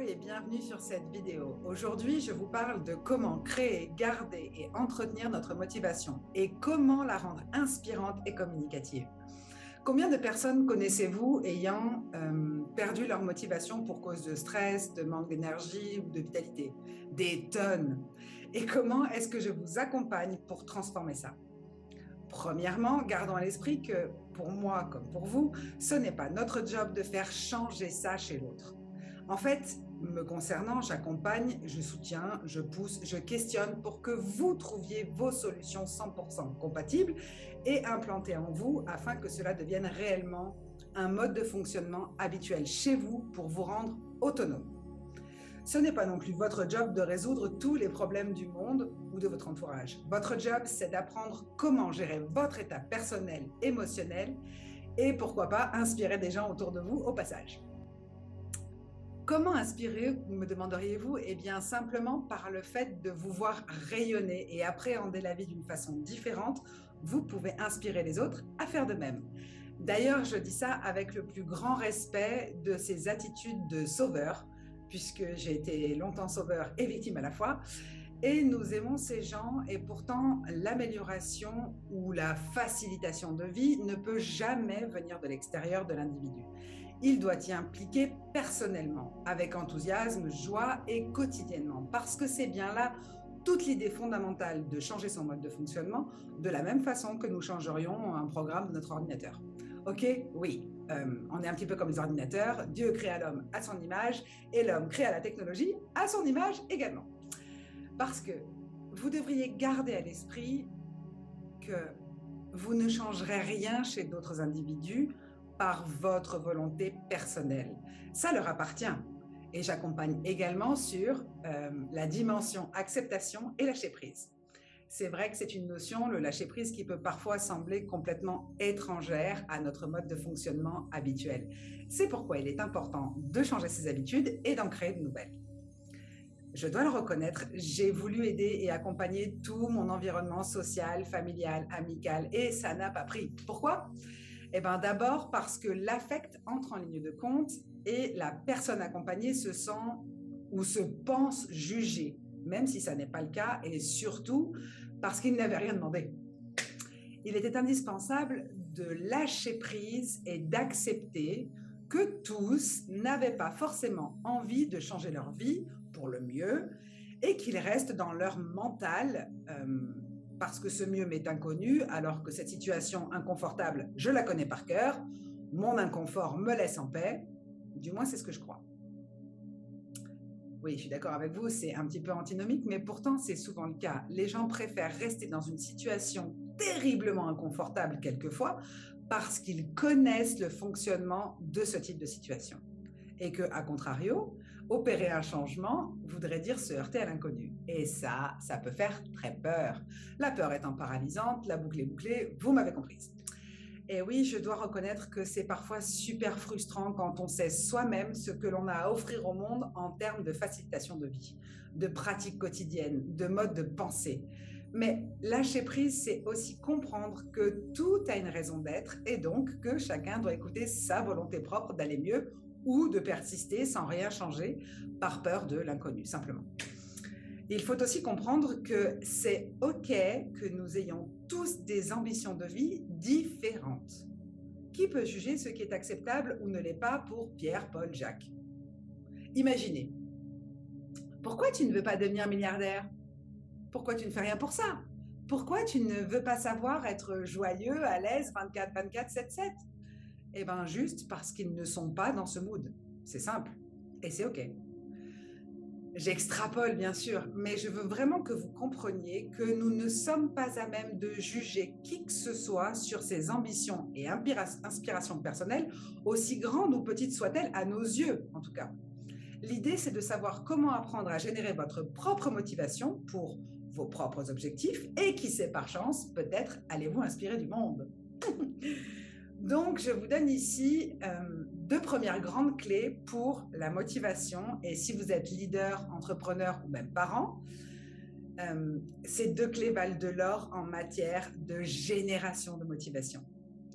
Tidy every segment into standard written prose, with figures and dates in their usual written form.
et bienvenue sur cette vidéo. Aujourd'hui, je vous parle de comment créer, garder et entretenir notre motivation et comment la rendre inspirante et communicative. Combien de personnes connaissez-vous ayant perdu leur motivation pour cause de stress, de manque d'énergie ou de vitalité? Des tonnes. Et comment est-ce que je vous accompagne pour transformer ça? Premièrement, gardons à l'esprit que pour moi comme pour vous, ce n'est pas notre job de faire changer ça chez l'autre. En fait, me concernant, j'accompagne, je soutiens, je pousse, je questionne pour que vous trouviez vos solutions 100% compatibles et implantées en vous afin que cela devienne réellement un mode de fonctionnement habituel chez vous pour vous rendre autonome. Ce n'est pas non plus votre job de résoudre tous les problèmes du monde ou de votre entourage. Votre job, c'est d'apprendre comment gérer votre état personnel, émotionnel et pourquoi pas inspirer des gens autour de vous au passage. Comment inspirer, me demanderiez-vous? Eh bien, simplement par le fait de vous voir rayonner et appréhender la vie d'une façon différente, vous pouvez inspirer les autres à faire de même. D'ailleurs, je dis ça avec le plus grand respect de ces attitudes de sauveur, puisque j'ai été longtemps sauveur et victime à la fois. Et nous aimons ces gens et pourtant l'amélioration ou la facilitation de vie ne peut jamais venir de l'extérieur de l'individu. Il doit y impliquer personnellement, avec enthousiasme, joie et quotidiennement, parce que c'est bien là toute l'idée fondamentale de changer son mode de fonctionnement, de la même façon que nous changerions un programme de notre ordinateur. Ok, oui, on est un petit peu comme les ordinateurs, Dieu créa l'homme à son image et l'homme créa la technologie à son image également. Parce que vous devriez garder à l'esprit que vous ne changerez rien chez d'autres individus par votre volonté personnelle. Ça leur appartient. Et j'accompagne également sur la dimension acceptation et lâcher prise. C'est vrai que c'est une notion, le lâcher prise, qui peut parfois sembler complètement étrangère à notre mode de fonctionnement habituel. C'est pourquoi il est important de changer ses habitudes et d'en créer de nouvelles. Je dois le reconnaître, j'ai voulu aider et accompagner tout mon environnement social, familial, amical, et ça n'a pas pris. Pourquoi? Eh bien, d'abord parce que l'affect entre en ligne de compte et la personne accompagnée se sent ou se pense jugée, même si ça n'est pas le cas, et surtout parce qu'il n'avait rien demandé. Il était indispensable de lâcher prise et d'accepter que tous n'avaient pas forcément envie de changer leur vie pour le mieux et qu'ils restent dans leur mental parce que ce mieux m'est inconnu, alors que cette situation inconfortable, je la connais par cœur, mon inconfort me laisse en paix, du moins c'est ce que je crois. Oui, je suis d'accord avec vous, c'est un petit peu antinomique, mais pourtant c'est souvent le cas. Les gens préfèrent rester dans une situation terriblement inconfortable quelquefois parce qu'ils connaissent le fonctionnement de ce type de situation. Et que, à contrario, opérer un changement voudrait dire se heurter à l'inconnu. Et ça peut faire très peur. La peur étant paralysante, la boucle est bouclée, vous m'avez comprise. Et oui, je dois reconnaître que c'est parfois super frustrant quand on sait soi-même ce que l'on a à offrir au monde en termes de facilitation de vie, de pratiques quotidiennes, de mode de pensée. Mais lâcher prise, c'est aussi comprendre que tout a une raison d'être et donc que chacun doit écouter sa volonté propre d'aller mieux ou de persister sans rien changer par peur de l'inconnu, simplement. Il faut aussi comprendre que c'est OK que nous ayons tous des ambitions de vie différentes. Qui peut juger ce qui est acceptable ou ne l'est pas pour Pierre, Paul, Jacques? Imaginez. Pourquoi tu ne veux pas devenir milliardaire? Pourquoi tu ne fais rien pour ça? Pourquoi tu ne veux pas savoir être joyeux, à l'aise, 24/24, 7/7? Eh bien, juste parce qu'ils ne sont pas dans ce mood. C'est simple. Et c'est OK. J'extrapole, bien sûr, mais je veux vraiment que vous compreniez que nous ne sommes pas à même de juger qui que ce soit sur ses ambitions et inspirations personnelles, aussi grandes ou petites soient-elles à nos yeux, en tout cas. L'idée, c'est de savoir comment apprendre à générer votre propre motivation pour vos propres objectifs et qui sait, par chance, peut-être allez-vous inspirer du monde. Donc, je vous donne ici deux premières grandes clés pour la motivation. Et si vous êtes leader, entrepreneur ou même parent, ces deux clés valent de l'or en matière de génération de motivation.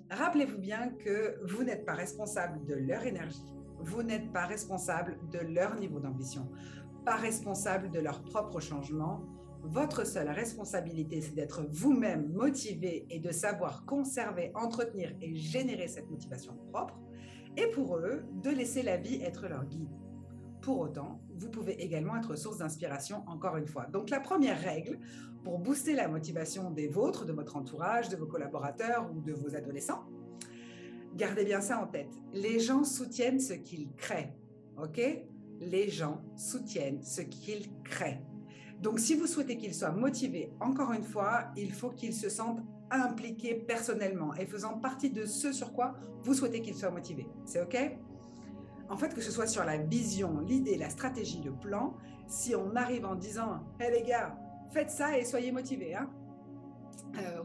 Rappelez-vous bien que vous n'êtes pas responsable de leur énergie, Vous n'êtes pas responsable de leur niveau d'ambition, pas responsable de leur propre changement. Votre seule responsabilité, c'est d'être vous-même motivé et de savoir conserver, entretenir et générer cette motivation propre. Et pour eux, de laisser la vie être leur guide. Pour autant, vous pouvez également être source d'inspiration, encore une fois. Donc la première règle pour booster la motivation des vôtres, de votre entourage, de vos collaborateurs ou de vos adolescents, gardez bien ça en tête. Les gens soutiennent ce qu'ils créent, ok? Les gens soutiennent ce qu'ils créent. Donc si vous souhaitez qu'ils soient motivés, encore une fois, il faut qu'ils se sentent impliqués personnellement et faisant partie de ce sur quoi vous souhaitez qu'ils soient motivés. C'est ok? En fait, que ce soit sur la vision, l'idée, la stratégie, le plan, si on arrive en disant « Hé les gars, faites ça et soyez motivés hein ».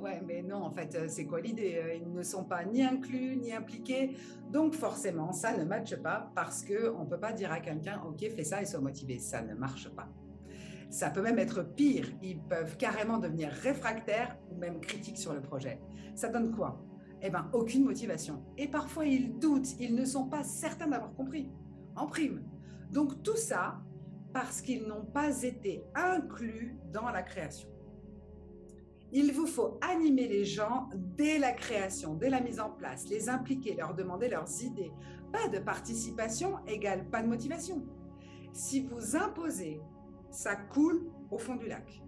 Ouais, mais non, en fait, c'est quoi l'idée? Ils ne sont pas ni inclus, ni impliqués. Donc forcément, ça ne matche pas parce qu'on ne peut pas dire à quelqu'un « Ok, fais ça et sois motivé ». Ça ne marche pas. Ça peut même être pire. Ils peuvent carrément devenir réfractaires ou même critiques sur le projet. Ça donne quoi? Eh bien, aucune motivation. Et parfois, ils doutent, ils ne sont pas certains d'avoir compris, en prime. Donc, tout ça parce qu'ils n'ont pas été inclus dans la création. Il vous faut animer les gens dès la création, dès la mise en place, les impliquer, leur demander leurs idées. Pas de participation égale pas de motivation. Si vous imposez, ça coule au fond du lac.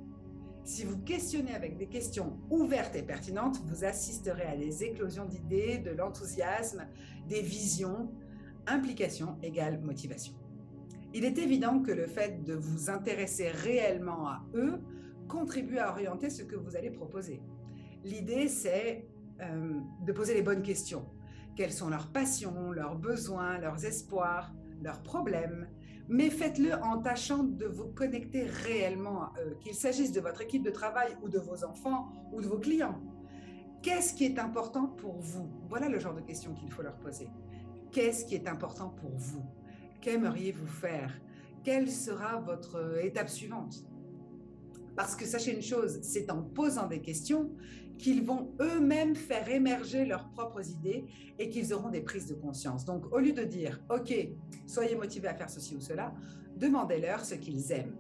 Si vous questionnez avec des questions ouvertes et pertinentes, vous assisterez à des éclosions d'idées, de l'enthousiasme, des visions. Implication égale motivation. Il est évident que le fait de vous intéresser réellement à eux contribue à orienter ce que vous allez proposer. L'idée, c'est de poser les bonnes questions. Quelles sont leurs passions, leurs besoins, leurs espoirs, leurs problèmes? Mais faites-le en tâchant de vous connecter réellement à eux, qu'il s'agisse de votre équipe de travail ou de vos enfants ou de vos clients. Qu'est-ce qui est important pour vous? Voilà le genre de questions qu'il faut leur poser. Qu'est-ce qui est important pour vous? Qu'aimeriez-vous faire? Quelle sera votre étape suivante? Parce que sachez une chose, c'est en posant des questions qu'ils vont eux-mêmes faire émerger leurs propres idées et qu'ils auront des prises de conscience. Donc, au lieu de dire « Ok, soyez motivés à faire ceci ou cela », demandez-leur ce qu'ils aiment.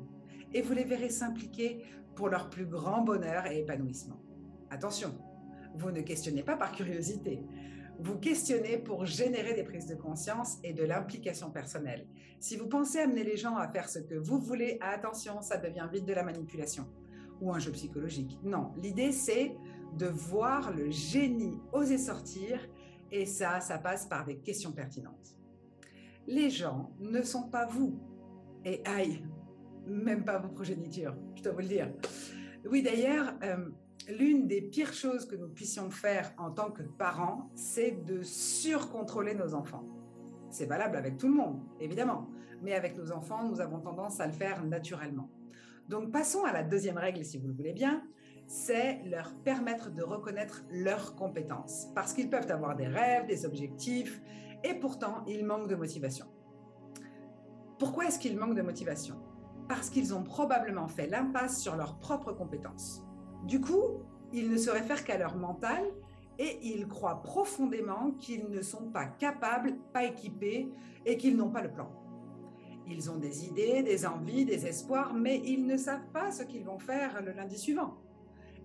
Et vous les verrez s'impliquer pour leur plus grand bonheur et épanouissement. Attention, vous ne questionnez pas par curiosité. Vous questionnez pour générer des prises de conscience et de l'implication personnelle. Si vous pensez amener les gens à faire ce que vous voulez, attention, ça devient vite de la manipulation ou un jeu psychologique. Non, l'idée c'est de voir le génie oser sortir et ça passe par des questions pertinentes. Les gens ne sont pas vous et aïe, même pas vos progénitures, je dois vous le dire. Oui, d'ailleurs, l'une des pires choses que nous puissions faire en tant que parents, c'est de surcontrôler nos enfants. C'est valable avec tout le monde, évidemment, mais avec nos enfants, nous avons tendance à le faire naturellement. Donc, passons à la deuxième règle, si vous le voulez bien, c'est leur permettre de reconnaître leurs compétences, parce qu'ils peuvent avoir des rêves, des objectifs, et pourtant, ils manquent de motivation. Pourquoi est-ce qu'ils manquent de motivation? Parce qu'ils ont probablement fait l'impasse sur leurs propres compétences. Du coup, ils ne se réfèrent qu'à leur mental et ils croient profondément qu'ils ne sont pas capables, pas équipés et qu'ils n'ont pas le plan. Ils ont des idées, des envies, des espoirs, mais ils ne savent pas ce qu'ils vont faire le lundi suivant.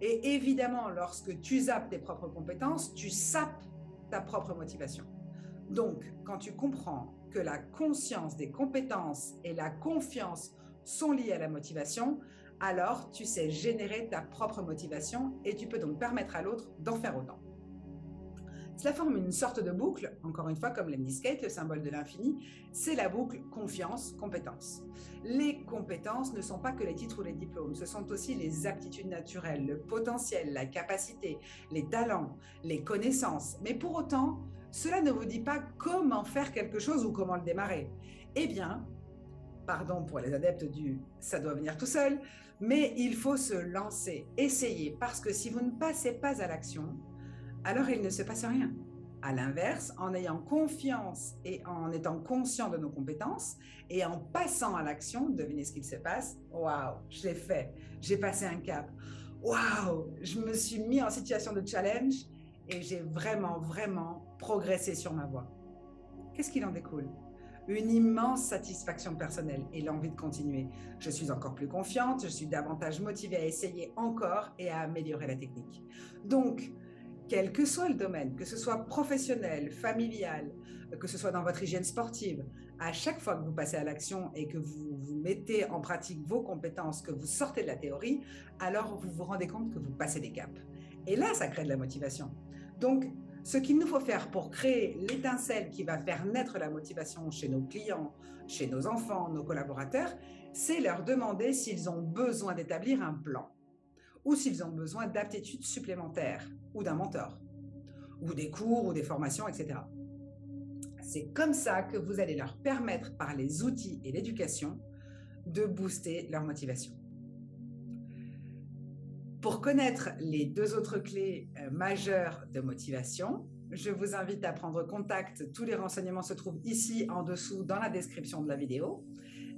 Et évidemment, lorsque tu zappes tes propres compétences, tu sapes ta propre motivation. Donc, quand tu comprends que la conscience des compétences et la confiance sont liées à la motivation, alors tu sais générer ta propre motivation et tu peux donc permettre à l'autre d'en faire autant. Cela forme une sorte de boucle, encore une fois comme l'Emniscate, le symbole de l'infini, c'est la boucle confiance-compétence. Les compétences ne sont pas que les titres ou les diplômes, ce sont aussi les aptitudes naturelles, le potentiel, la capacité, les talents, les connaissances. Mais pour autant, cela ne vous dit pas comment faire quelque chose ou comment le démarrer. Eh bien, pardon pour les adeptes du « ça doit venir tout seul », mais il faut se lancer, essayer, parce que si vous ne passez pas à l'action, alors il ne se passe rien. À l'inverse, en ayant confiance et en étant conscient de nos compétences et en passant à l'action, devinez ce qu'il se passe. Waouh, je l'ai fait, j'ai passé un cap. Waouh, je me suis mis en situation de challenge et j'ai vraiment progressé sur ma voie. Qu'est-ce qu'il en découle? une immense satisfaction personnelle et l'envie de continuer. Je suis encore plus confiante, je suis davantage motivée à essayer encore et à améliorer la technique. Donc, quel que soit le domaine, que ce soit professionnel, familial, que ce soit dans votre hygiène sportive, à chaque fois que vous passez à l'action et que vous mettez en pratique vos compétences, que vous sortez de la théorie, alors vous vous rendez compte que vous passez des caps. Et là, ça crée de la motivation. Donc, ce qu'il nous faut faire pour créer l'étincelle qui va faire naître la motivation chez nos clients, chez nos enfants, nos collaborateurs, c'est leur demander s'ils ont besoin d'établir un plan ou s'ils ont besoin d'aptitudes supplémentaires ou d'un mentor, ou des cours ou des formations, etc. C'est comme ça que vous allez leur permettre, par les outils et l'éducation, de booster leur motivation. Pour connaître les 2 autres clés majeures de motivation, je vous invite à prendre contact. Tous les renseignements se trouvent ici en dessous dans la description de la vidéo.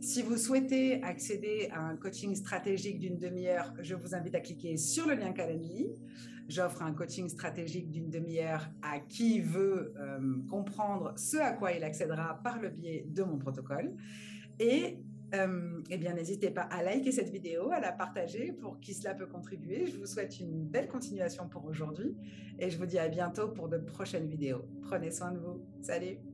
Si vous souhaitez accéder à un coaching stratégique d'une demi-heure, je vous invite à cliquer sur le lien Calendly. J'offre un coaching stratégique d'une demi-heure à qui veut comprendre ce à quoi il accédera par le biais de mon protocole. Et eh bien, n'hésitez pas à liker cette vidéo, à la partager pour qui cela peut contribuer. Je vous souhaite une belle continuation pour aujourd'hui et je vous dis à bientôt pour de prochaines vidéos. Prenez soin de vous. Salut!